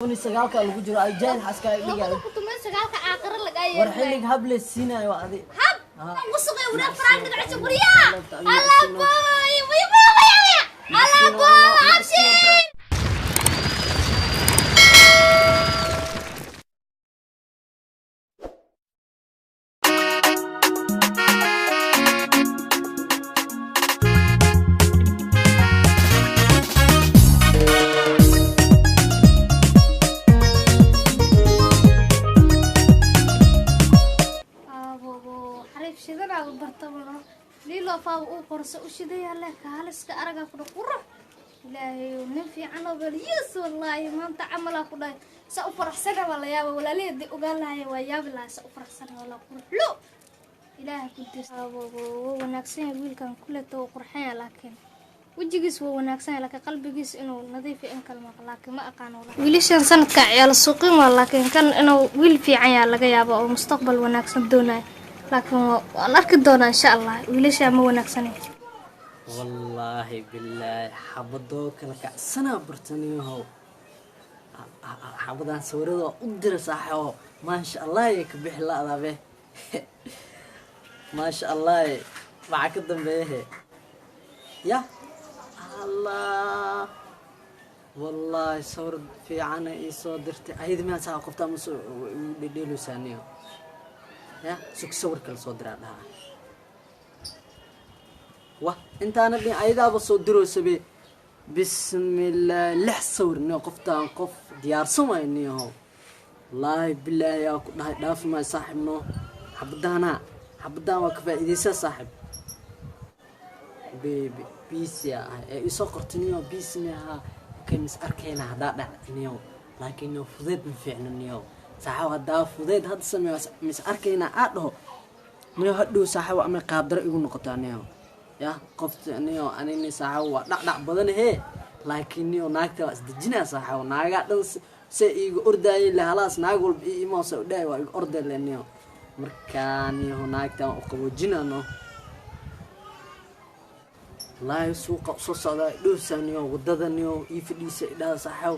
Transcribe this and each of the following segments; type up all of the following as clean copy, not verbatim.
تبني سجالك اللي جرى الجاهل حسكا اللي قال تبني سجالك آخر اللي جاي ورحيلك هبل السينا يا وادي هب وصغي ولا فرانك العيش بريا الله باي ويا الله باي عبشي ليلو فاو او قرص وشدي الله كالس كارغا فدقره ilaahay nin fiican oo baliis wallahi maanta amal ah ku dhahay sa u faraxsan wala yaab wala leeyahay ogaan lahaay waa yaab la sa u faraxsan wala qurxlo ilaahay ku dirsabo wanaagsan wiilkan kule too qurxan laakiin wajigiis waa wanaagsan laakiin qalbigiis inuu nadiif in kalma laakiin ma aqaan wala wiilashan sanadka ciyaal suuqin laakiin kan inuu wiil fiican yaa laga yaabo oo mustaqbal wanaagsan doonay laakiin waan arki doonaa insha Allah wiilasha ma wanaagsan والله بالله حبضو كلك سنة برتنيه حبضان سورده أقدر صاحبه ما شاء الله يكبح الله ذا ما شاء الله معك الدم به يا الله والله صور في عنا يصدرت أيد ما ساقفت مس بديلو ثانية يا سك صور كل صدر هذا واه انت انا بين ايدا بصدرو سبي بسم الله لح صور انه قفتان قف ديار سمايني هو والله بالله يا داف ما صاحبنا حبدان وكفايديسا صاحب بيس يا ايسو قرتنيو بيسنها كمس اركينا هدا دحنيو لكنه فضيد مفعننيو صاحب هدا فضيد هدا سمي مس اركينا ادو نيو هدو صاحب اما قادر igu noqotaaniyo يا قفت انيو اني ساحو دق بدن هي لكن نيو ناغتا اسدجنا ساحو ناغا دن سي ايغو اورداي لهلاس ناغ ولب ايمو سو داي وا اورداي لنيو markaan niyo naagta oo qabojinano la suuqa soo socda dhuusaniyo wadada niyo ii fadhiisa idhaa saxaw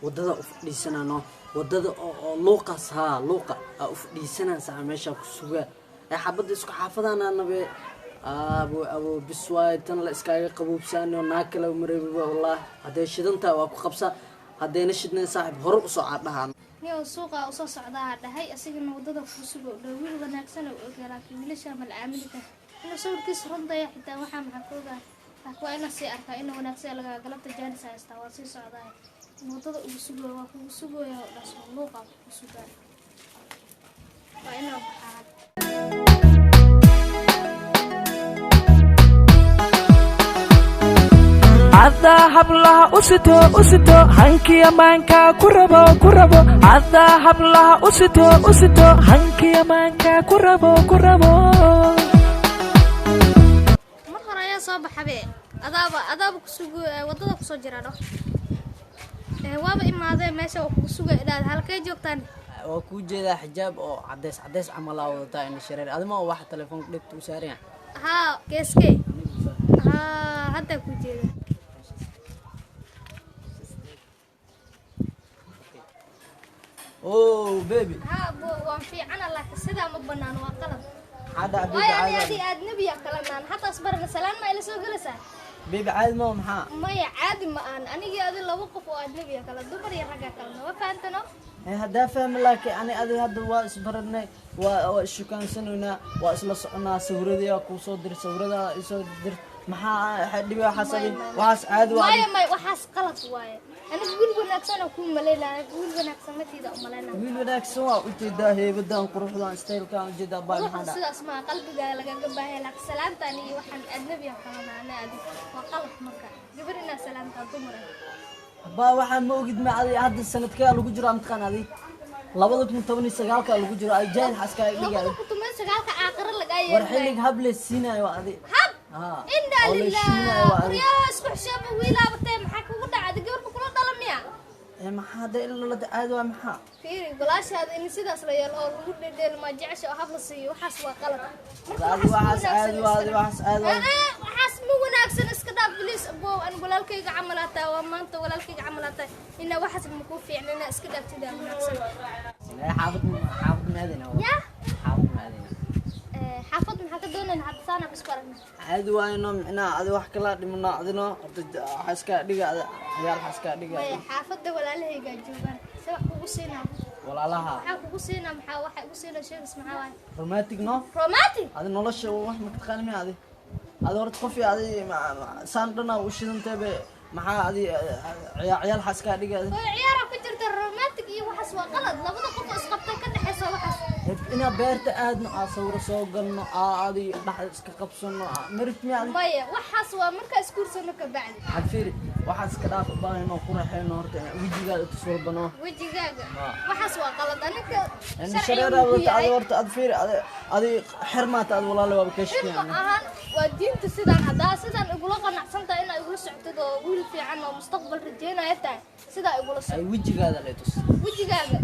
wadada u fadhiisanano wadada oo luuqas ha luuqa u fadhiisana sax meesha ku suga ay xabad isku xaafadana nabe ابو بسواي تن لا اسكاغا قبوبسانو ناكلا مريبا والله هدي شدنتا وا ku qabsa hadayna shidnay saaxib hor u soo caadhahan niyo suuqa u soo socdaa dhahay asigana wadada ku sugo dhawil wanaagsan oo ogaalaa wiilasha mal aamilka inuu sawirkiis runta xitaa waxa maxaa kooga waa ina si arka in wanaagsan laga galabta jaalisa istaa waa si socdaa wadada ugu sugo waa ku sugo oo dhaso luuqa ku sugaa waa ina baxaa عذا حبلها أستو هنكي مانكا كربو عذا حبلها أستو هنكي مانكا كربو مرة يا صباح حبيب أذاب كسوق وضد كسوق جرادو وابا إما هذا ماشى وكسوق إلى هالكي جوكتان وكوجي حجاب أو عدس عمل أو تاين الشرير هذا ما هو واحد تلفون كليب وسارع ها كيسكي ها هذا كوجي اوه بيبي ها بو وان في عنا لك سدا ما بنان waa qalad hada bibi caadi aad nabiya kalamaan hatta asbarna salaan ma ila soo galasa bibi caadi ma maxaa maya caadi ma aan anigi aad laba qof oo aad nabiya kala dumar iyo rag kala ma faantano hada faham laakiin ani aad hada waa isbaradnay waa shukaansanayna waa isla soconaa sawirada ku soo dir sawirada isoo dir maxaa xadibi xasabi waas caadi waa maya waxaas qalad waaye أنا أقول وناكسنا أكون مليلا أقول وناكسنا كذا مليلا أقول وناكسنا وجدا هي بدان قروح دان ستايل كان جدا باي محمد والله أسمع قلبي قال لك قبها لك سلام تاني وحن أجنبي كمان أنا أدي وقلب مكة جبرنا سلام تضمره با waxaan ma ogid ma adi hadda sanadkee lagu jiro amtaqaan adi 2019 ka lagu jiro ay jeel xaska ay dhigaay 2019 ka aakhir laga yahay war xillig hable siinayo adi hab inda lillaah ya isku xishaba wiilaabatay maxaa kugu dhacay gabarku kula dhalamiya maxaa da ilaa la aad waa maxaa fiiri golaashaada in sidaas la yeelo oo lagu dhedheel ma jecesho hab la siiyo waxaas waa qalad waxaas aad waxaas waxaas ma wanaagsan iska بليس أبو أنا walaalkayga camalaata waa maanta walaalkayga camalaata ina waxaas ma ku fiicnina iska dhaaftidaa wanaagsan حافظ مادنا يا حافظ مادنا xaafad maxaa ka doonayn xabsaana bas baragna عادي واينو معنا عادي wax kala dhimana adino xaska dhiga ciyaal xaska dhiga way xaafada walaalahayga joogan si wax kugu siinaa walaalaha maxaa kugu siinaa maxaa waxa ugu siinaa sheegis maxaa waay romantic no romantic adi nolosha wax ma taqaan mi adi horta qof adi saan dhana u shidanteebe maxaa adi ciyaal xaska dhiga way ciyaar ku jirta romantic iyo waxas waa qalad labada qof isqabtay ka dhaxaysa waxas ina beerta aadna sawir soo galno adi dhax iska qabsano marit mi adi maya waxaas waa marka iskuursano ka bacdi xafiri waxaas ka dhaaf baahayno quraxayno horta wajigaada tuswalbano wajigaaga waxaas waa qalad aniga يعني شريرة ورت أدفير أدي حرمات أد والله لو بكشف يعني ahaan waa diinta sidaan hadaa sidaan igula qanacsantahay in ay igula socdo wiil fiican oo mustaqbal rajeynaya tahay sidaa igula أي socdo وجه هذا اللي تس wajigayga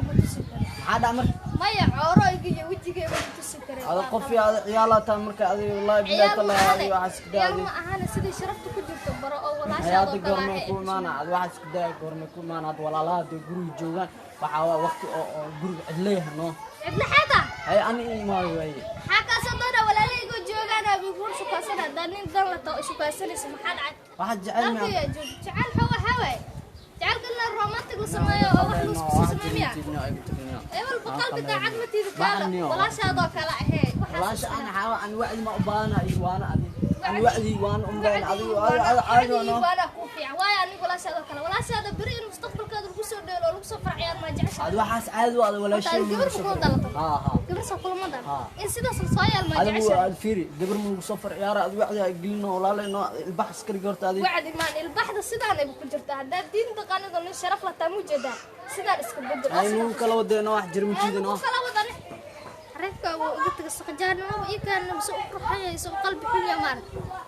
ma tusi karo هذا أمر maya coorayga iyo wajigayga ma tusi karo هذا قفي هذا عيالات أمرك أدي والله بالله الله هذا واحد كده ma ahana sidii sharafta ku jirto baro oo walaasha هذا قرن يكون معنا هذا واحد كده قرن يكون معنا هذا ولا لا هذا جروي جوان وحوا وقت جروي عليه نو ibna xada هاي أنا ما هي xaka sadana walaalayga joogan abi buur sukaasana danin dan la taa sukaasanaysa maxaa dhacay واحد جعل halkii معه joog jacayl hawa hawa jacaylka romantic la sameeyo oo wax la isku sameeyo eewal qalbiga cad ma tiidi kaala walaashaadoo kala ahee walaasha ana xawa an wacdi ma u baana iyo waana adi an wacdi waana u baana adi caadi no waana ku fiican waay anigu walaashaadoo kala walaashaada bari in mustaqbalkaada lagu soo dheelo oo lagu soo farciyaan ma jeceshahay adi waxaas caadi wada walaashay gabar soo in sidaas soo yaal ma jeceshahay adi fiiri gabar mu soo farciyaara adi wacdi ay gelino walaaleyno ilbax iskari gorta adi wacdi maan ilbaxda sidaan ay ku jirtaa hadaa diinta qanido nin sharaf la taa mujada sidaan iska bedel ay nu kala wadeeno wax jirmtiidino kala wadane reebka oo ugu taga saqajaarnimo iyo kan soo qurxayayso qalbi xilya maar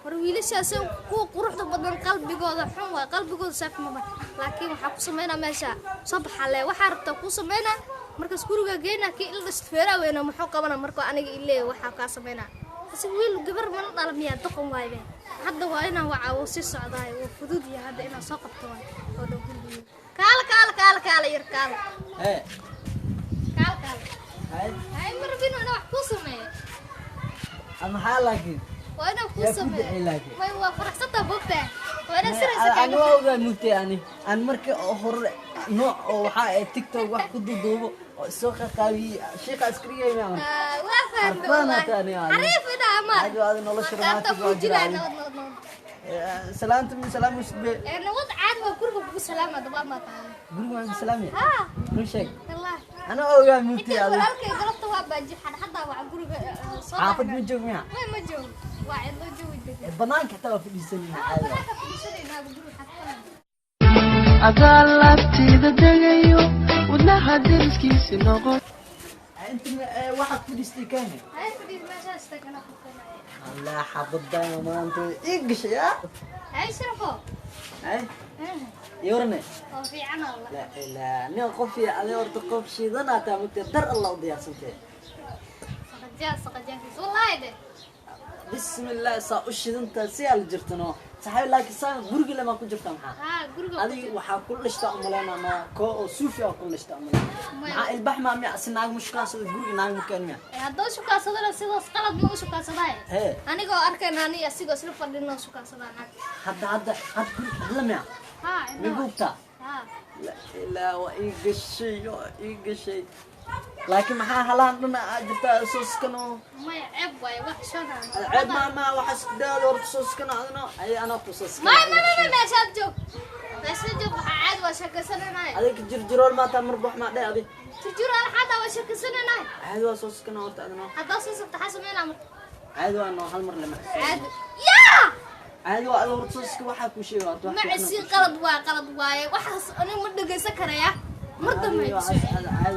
war wiilashaas ku quruxda badan qalbigooda xun waa qalbigooda saaf ma laakiin waxa ku sameeyna meesha soo baxale waxa rabta ku sameeyna markaas guriga geena ki il dhasfeera weena muxuu qabana marka aniga illee waxa ka sameeyna si wiil gabar man dhalmiya doqon waaybe hadda waa inaan wacawo si socdaay oo fudud yahay hadda inaan soo qabto oo dhow kaala yar kaala هاي مرة بينو أنا وحكو سمي أنا حالك وأنا وحكو سمي ما هو فرح سطة بوبته وأنا سرع أنا وأنا موتي يعني أنا مركي أخر نوع وحاء تيك توك واحد كده دوبه سوق قوي شيء عسكرية يعني وافر أنا تاني يعني عريف أنا عمال هذا نولش رماتي سلامت من سلام وشبه أنا وضع عاد وكربه بسلامة دبا ما تعال قولوا بسلامة ها كل شيء والله أنا أوجع موتي هذا هذا ولكن قلبت وابا جي حدا وعقرب صوت حافظ من جو مياه ما جو واعد لو جو يدك البنان كتبوا في السنة هذا adaa laabteeda degayo wadnaha deriskiisi noqon أنت واحد في الاستيكانة هاي بدي ما استكنا الله حافظ دايما ما أنت إيش يا هاي شرفو هاي يورني وفي عنا الله لا نيو قفي على ورد قفشي ذنا تامك در الله وديا سنتي سقجا والله ده بسم الله سأشهد أنت سيال جرتنا صحيح لكن سان برج لما كنت جرت معها ها غرغ هذه وحا كل اشتاق ملانا ما كو سوفيا كل اشتاق ملانا مع البح ما مع سناق مش كاسد برج ناق مكان مع هذا شو كاسده سيدو قلب مو شو كاسده هي انيغو اركان اني اسيغو سلو فدينو شو كاسده هذا هلا مع ها ميغوبتا ها لا وإيجشي لكن ما هلان لنا جبت أساس كانوا ما عيب واي وحشنا عيب ما وحس كده ورد أساس كانوا أنا أي أنا أساس ما شاد جو عاد وشك سنه هذيك جرجرول ما تمر بروح ما ده أبي تجور على حدا وشك سنه عاد أساس كانوا ورد أنا هذا أساس تحسب من الأمر عاد وأنا هالمر لما عاد يا عاد وأنا ورد أساس كواحد وشيء ورد ما عسي قلب واي وحس أنا مدق سكر يا مرضى ما يصير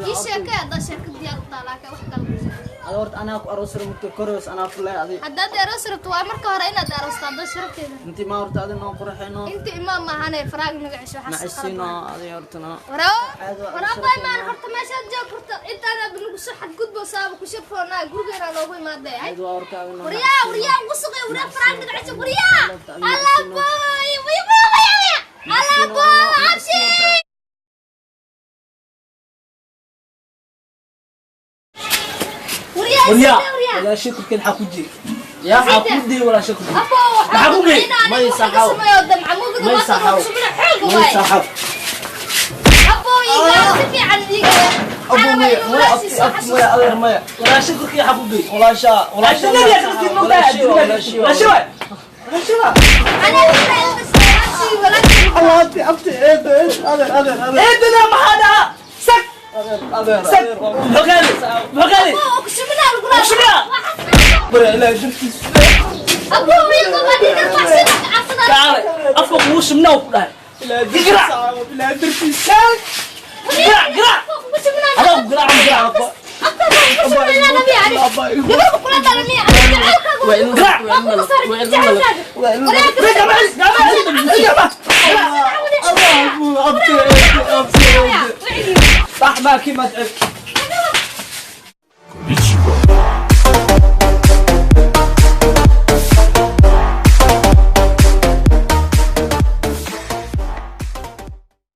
إيش كذا شك ديال طلاق وح قلب أدورت أنا أروس رمت كروس أنا فلا هذه haddaad aroos rabto waa marka hore inaad aroosto hadda sharafteeda أنت ما ورت هذه نوع قرحينه inta imaam maahanay faraag naga cisho مع السينة هذه ورتنا waraabay maan horta meeshaad joogto intaada nagu soo xadgudbo saaba ku shirfoonaa gurigeena loogu imaaday هذا ورت هذه wariyaa ugu suqay wariyaa faraag naga cisho wariyaa Allah boy Allah boy abshi وريا ولا شكر كل حكوجي يا حكودي ولا شكر حكوجي ما يصحوا ما يصحوا ما يصحوا أبو يقاسي في عندي أبو مية مية ولا شكر كل حكوجي ولا شاء ولا شاء ولا شيء ولا شيء ولا شيء ولا شيء أنا ولا أبتي أبتي هذا ما هذا سك سك بقالي برا لا جبتي أبو يقاسي تعال أفوق وش منو لا قرع لا درتي سال قرع أنا قرع صح ما كي ما تعرف